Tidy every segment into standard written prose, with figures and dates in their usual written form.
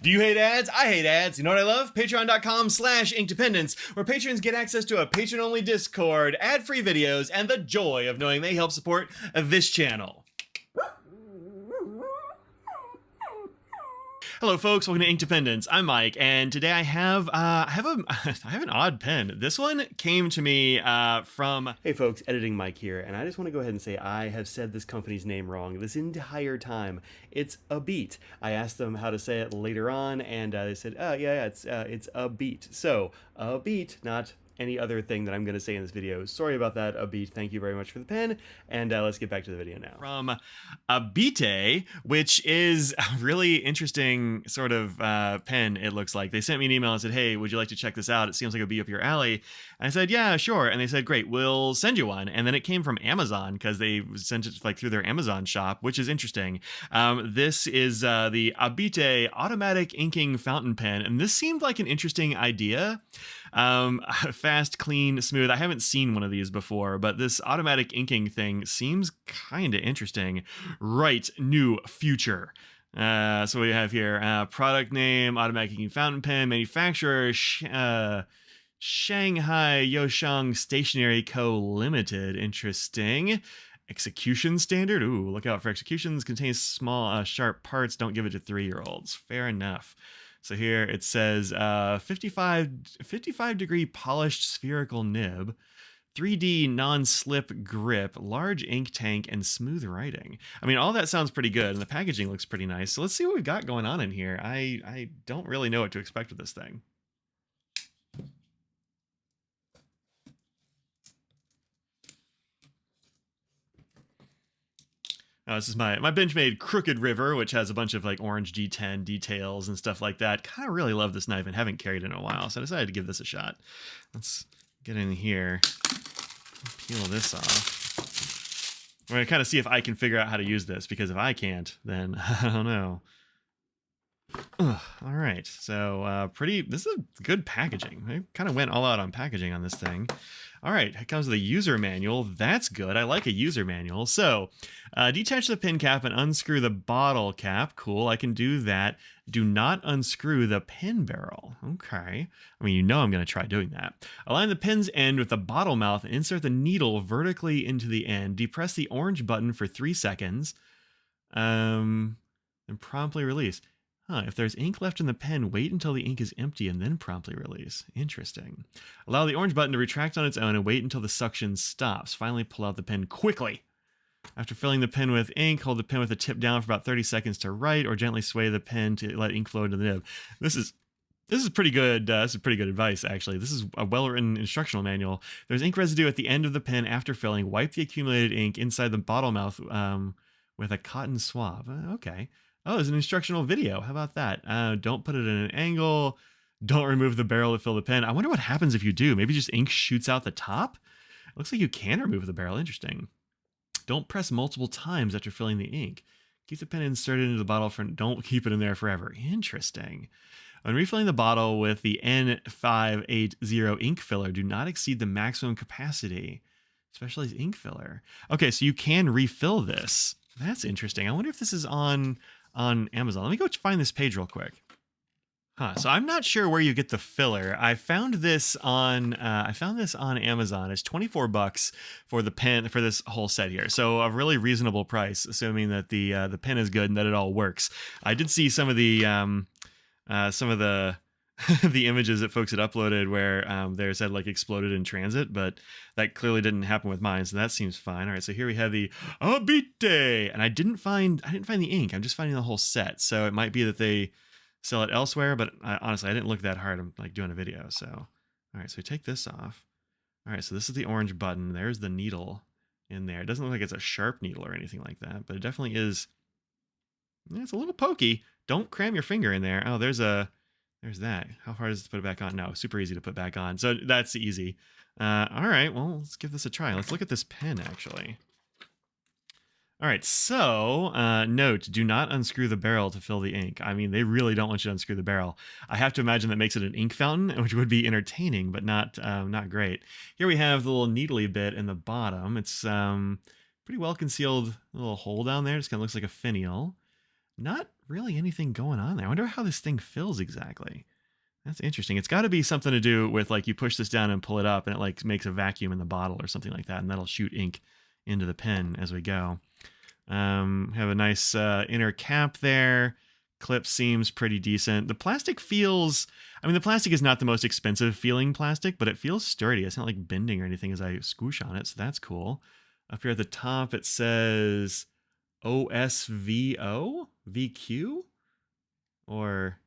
Do you hate ads? I hate ads. You know what I love? Patreon.com/inkdependence, where patrons get access to a patron-only Discord, ad-free videos, and the joy of knowing they help support this channel. Hello, folks. Welcome to Inkdependence. I'm Mike, and today I have I have an odd pen. This one came to me from. Hey, folks. Editing Mike here, and I just want to go ahead and say I have said this company's name wrong this entire time. It's ABEETE. I asked them how to say it later on, and they said, yeah, it's ABEETE. So ABEETE, not any other thing that I'm going to say in this video. Sorry about that, ABEETE. Thank you very much for the pen, and let's get back to the video now. From ABEETE, which is a really interesting sort of pen, it looks like. They sent me an email and said, hey, would you like to check this out? It seems like it would be up your alley. And I said, yeah, sure. And they said, great, we'll send you one. And then it came from Amazon because they sent it like through their Amazon shop, which is interesting. This is the ABEETE Automatic Inking Fountain Pen, and this seemed like an interesting idea. Fast, clean, smooth. I haven't seen one of these before, but this automatic inking thing seems kind of interesting. Right, new future. So we have here product name, automatic inking fountain pen, manufacturer Shanghai Yoshang Stationery Co. Limited. Interesting. Execution standard. Ooh, look out for executions. Contains small, sharp parts. Don't give it to 3-year-olds. Fair enough. So here it says 55 degree polished spherical nib, 3D non-slip grip, large ink tank, and smooth writing. I mean, all that sounds pretty good, and the packaging looks pretty nice. So let's see what we've got going on in here. I don't really know what to expect with this thing. This is my Benchmade Crooked River, which has a bunch of like orange D10 details and stuff like that. Kind of really love this knife and haven't carried it in a while, so I decided to give this a shot. Let's get in here, peel this off. We're going to kind of see if I can figure out how to use this, because if I can't, then I don't know. All right, so this is good packaging. They kind of went all out on packaging on this thing. All right, it comes with a user manual. That's good. I like a user manual. So detach the pin cap and unscrew the bottle cap. Cool, I can do that. Do not unscrew the pin barrel. Okay. I mean, you know I'm going to try doing that. Align the pin's end with the bottle mouth and insert the needle vertically into the end. Depress the orange button for 3 seconds. And promptly release. If there's ink left in the pen, wait until the ink is empty and then promptly release. Interesting. Allow the orange button to retract on its own and wait until the suction stops. Finally, pull out the pen quickly. After filling the pen with ink, hold the pen with the tip down for about 30 seconds to write, or gently sway the pen to let ink flow into the nib. This is pretty good. This is pretty good advice, actually. This is a well-written instructional manual. There's ink residue at the end of the pen after filling. Wipe the accumulated ink inside the bottle mouth with a cotton swab. Okay. Oh, there's an instructional video. How about that? Don't put it in an angle. Don't remove the barrel to fill the pen. I wonder what happens if you do. Maybe just ink shoots out the top? It looks like you can remove the barrel. Interesting. Don't press multiple times after filling the ink. Keep the pen inserted into the bottle. Don't keep it in there forever. Interesting. When refilling the bottle with the N580 ink filler, do not exceed the maximum capacity. Specialized ink filler. Okay, so you can refill this. That's interesting. I wonder if this is on Amazon. Let me go find this page real quick. So I'm not sure where you get the filler. I found this on Amazon. It's $24 for the pen for this whole set here. So a really reasonable price, assuming that the pen is good and that it all works. I did see some of the the images that folks had uploaded where they said like exploded in transit, but that clearly didn't happen with mine, so that seems fine. All right, so here we have the ABEETE, and I didn't find the ink. I'm just finding the whole set, so it might be that they sell it elsewhere, but honestly, I didn't look that hard. I'm like doing a video, so all right. So we take this off. All right, so this is the orange button. There's the needle in there. It doesn't look like it's a sharp needle or anything like that, but it definitely is. It's a little pokey. Don't cram your finger in there. Oh, there's that. How hard is it to put it back on? No, super easy to put back on. So that's easy. All right, well, let's give this a try. Let's look at this pen, actually. All right, so note, do not unscrew the barrel to fill the ink. I mean, they really don't want you to unscrew the barrel. I have to imagine that makes it an ink fountain, which would be entertaining, but not great. Here we have the little needly bit in the bottom. It's pretty well concealed little hole down there. Just kind of looks like a finial. not really anything going on there. I wonder how this thing fills exactly. That's interesting. It's got to be something to do with like you push this down and pull it up and it like makes a vacuum in the bottle or something like that. And that'll shoot ink into the pen as we go. Have a nice inner cap there. Clip seems pretty decent. The plastic feels, I mean, the plastic is not the most expensive feeling plastic, but it feels sturdy. It's not like bending or anything as I squoosh on it. So that's cool. Up here at the top, it says OSVO, VQ, or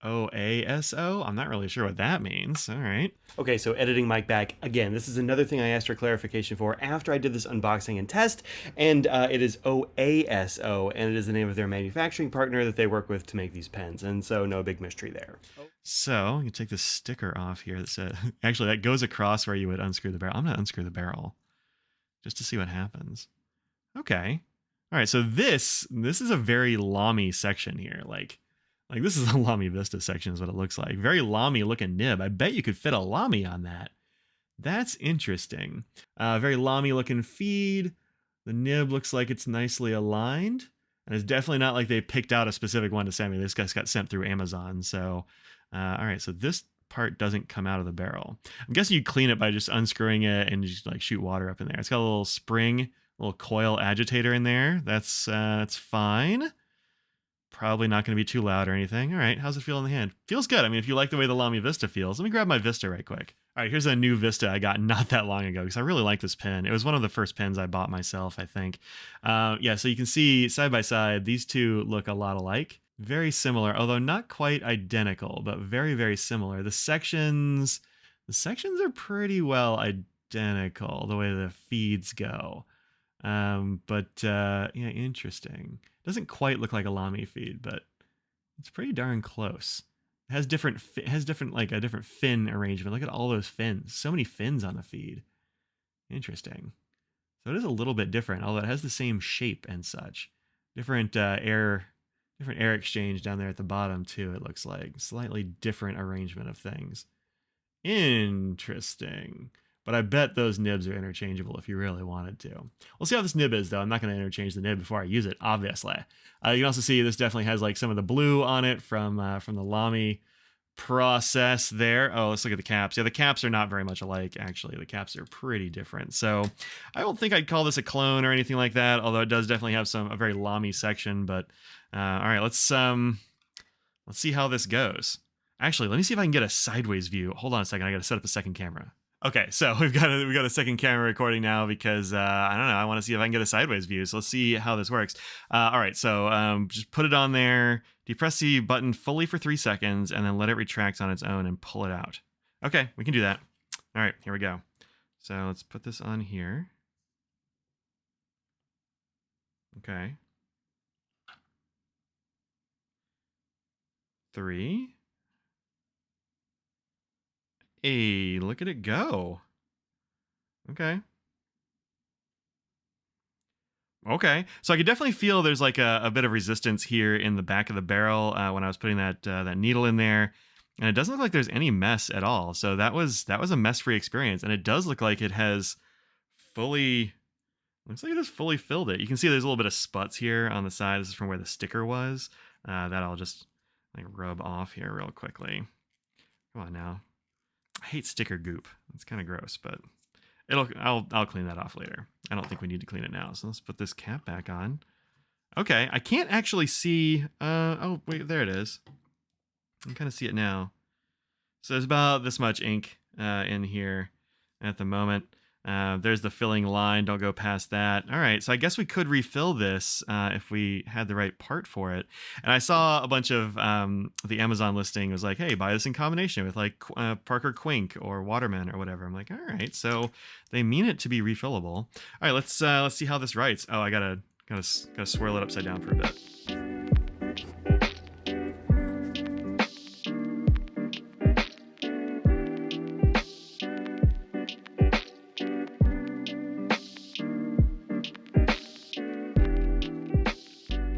OASO. I'm not really sure what that means. All right. Okay, so editing mic back again. This is another thing I asked for clarification for after I did this unboxing and test, and it is OASO, and it is the name of their manufacturing partner that they work with to make these pens, and so no big mystery there. So you take this sticker off here that said, actually that goes across where you would unscrew the barrel. I'm going to unscrew the barrel just to see what happens. Okay. All right, so this is a very Lamy section here. Like this is the Lamy Vista section is what it looks like. Very Lamy looking nib. I bet you could fit a Lamy on that. That's interesting. Very Lamy looking feed. The nib looks like it's nicely aligned. And it's definitely not like they picked out a specific one to send me. This guy's got sent through Amazon. So, all right, so this part doesn't come out of the barrel. I'm guessing you clean it by just unscrewing it and just like shoot water up in there. It's got a little spring, a little coil agitator in there. That's fine. Probably not going to be too loud or anything. All right, how's it feel in the hand? Feels good. I mean, if you like the way the Lamy Vista feels, let me grab my Vista right quick. All right, here's a new Vista I got not that long ago because I really like this pen. It was one of the first pens I bought myself, I think. Yeah, so you can see side by side, these two look a lot alike. Very similar, although not quite identical, but very, very similar. The sections are pretty well identical, the way the feeds go. Yeah, interesting. Doesn't quite look like a Lamy feed, but it's pretty darn close. It has different like a different fin arrangement. Look at all those fins. So many fins on the feed. Interesting. So it is a little bit different, although it has the same shape and such. Different air exchange down there at the bottom too. It looks like slightly different arrangement of things. Interesting. But I bet those nibs are interchangeable if you really wanted to. We'll see how this nib is, though. I'm not going to interchange the nib before I use it, obviously. You can also see this definitely has like some of the blue on it from the Lamy process there. Oh, let's look at the caps. Yeah, the caps are not very much alike, actually. The caps are pretty different. So I don't think I'd call this a clone or anything like that, although it does definitely have a very Lamy section. But all right, let's see how this goes. Actually, let me see if I can get a sideways view. Hold on a second. I got to set up a second camera. Okay, so we've got a second camera recording now because I don't know. I want to see if I can get a sideways view. So let's see how this works. All right, so just put it on there. Depress the button fully for 3 seconds, and then let it retract on its own and pull it out. Okay, we can do that. All right, here we go. So let's put this on here. Okay. 3. Hey, look at it go. Okay. Okay. So I could definitely feel there's like a bit of resistance here in the back of the barrel when I was putting that needle in there. And it doesn't look like there's any mess at all. So that was a mess-free experience. And it does look like it has looks like it has fully filled it. You can see there's a little bit of sputs here on the side. This is from where the sticker was. That I'll just like rub off here real quickly. Come on now. I hate sticker goop. It's kind of gross, but I'll clean that off later. I don't think we need to clean it now. So let's put this cap back on. Okay, I can't actually see. Oh wait, there it is. I can kind of see it now. So there's about this much ink in here at the moment. There's the filling line. Don't go past that. All right, so I guess we could refill this if we had the right part for it. And I saw a bunch of the Amazon listing was like, hey, buy this in combination with like Parker Quink or Waterman or whatever. I'm like, all right, so they mean it to be refillable. All right, let's see how this writes. Oh, I gotta swirl it upside down for a bit.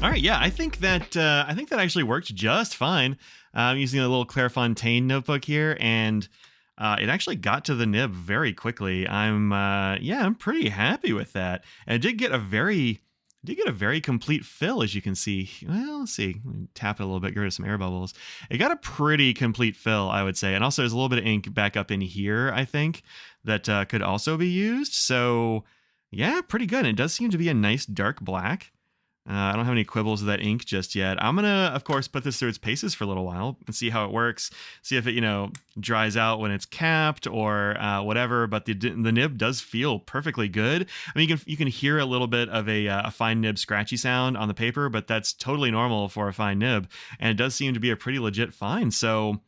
All right, yeah, I think that actually worked just fine. I'm using a little Clairefontaine notebook here, and it actually got to the nib very quickly. I'm pretty happy with that. And it did get a very did get a very complete fill, as you can see. Well, let's see. Tap it a little bit, get rid of some air bubbles. It got a pretty complete fill, I would say. And also, there's a little bit of ink back up in here, I think, that could also be used. So, yeah, pretty good. It does seem to be a nice dark black. I don't have any quibbles with that ink just yet. I'm going to, of course, put this through its paces for a little while and see how it works. See if it, dries out when it's capped or whatever. But the nib does feel perfectly good. I mean, you can hear a little bit of a fine nib scratchy sound on the paper, but that's totally normal for a fine nib. And it does seem to be a pretty legit fine. So,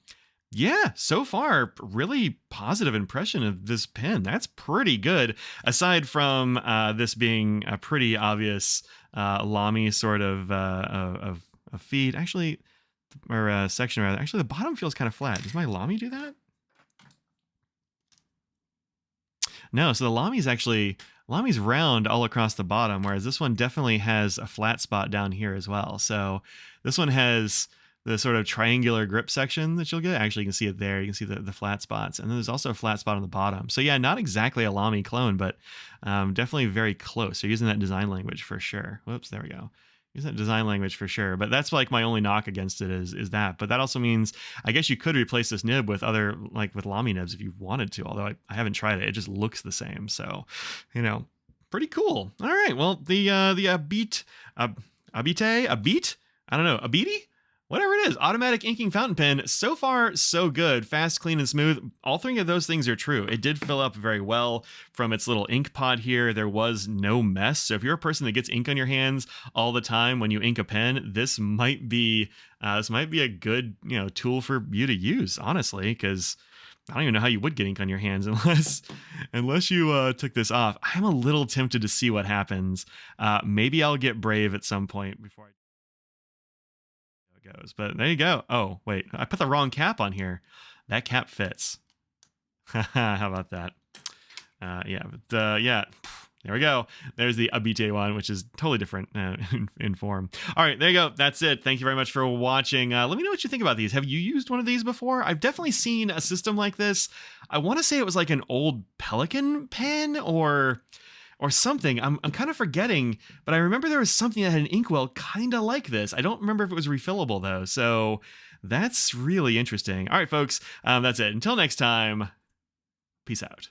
yeah, so far, really positive impression of this pen. That's pretty good. Aside from this being a pretty obvious Lamy sort of feed. Actually, or section rather. Actually, the bottom feels kind of flat. Does my Lamy do that? No, so the Lamy's round all across the bottom, whereas this one definitely has a flat spot down here as well. So this one has the sort of triangular grip section that you'll get. Actually, you can see it there. You can see the flat spots. And then there's also a flat spot on the bottom. So yeah, not exactly a Lamy clone, but definitely very close. So using that design language for sure. Whoops, there we go. Using that design language for sure. But that's like my only knock against it is that. But that also means, I guess you could replace this nib with other, like with Lamy nibs if you wanted to, although I haven't tried it. It just looks the same. So, pretty cool. All right. Well, the ABEETE, I don't know, ABEETE? Whatever it is, automatic inking fountain pen, so far, so good. Fast, clean, and smooth. All three of those things are true. It did fill up very well from its little ink pod here. There was no mess. So if you're a person that gets ink on your hands all the time when you ink a pen, this might be a good tool for you to use, honestly, because I don't even know how you would get ink on your hands unless you took this off. I'm a little tempted to see what happens. Maybe I'll get brave at some point before goes, but there you go. Oh wait, I put the wrong cap on here. That cap fits. How about that? Yeah, there we go. There's the ABEETE one, which is totally different in form. All right, there you go. That's it. Thank you very much for watching. Let me know what you think about these. Have you used one of these before? I've definitely seen a system like this. I want to say it was like an old Pelican pen or something. I'm kind of forgetting, but I remember there was something that had an inkwell kind of like this. I don't remember if it was refillable though. So that's really interesting. All right, folks, that's it. Until next time, peace out.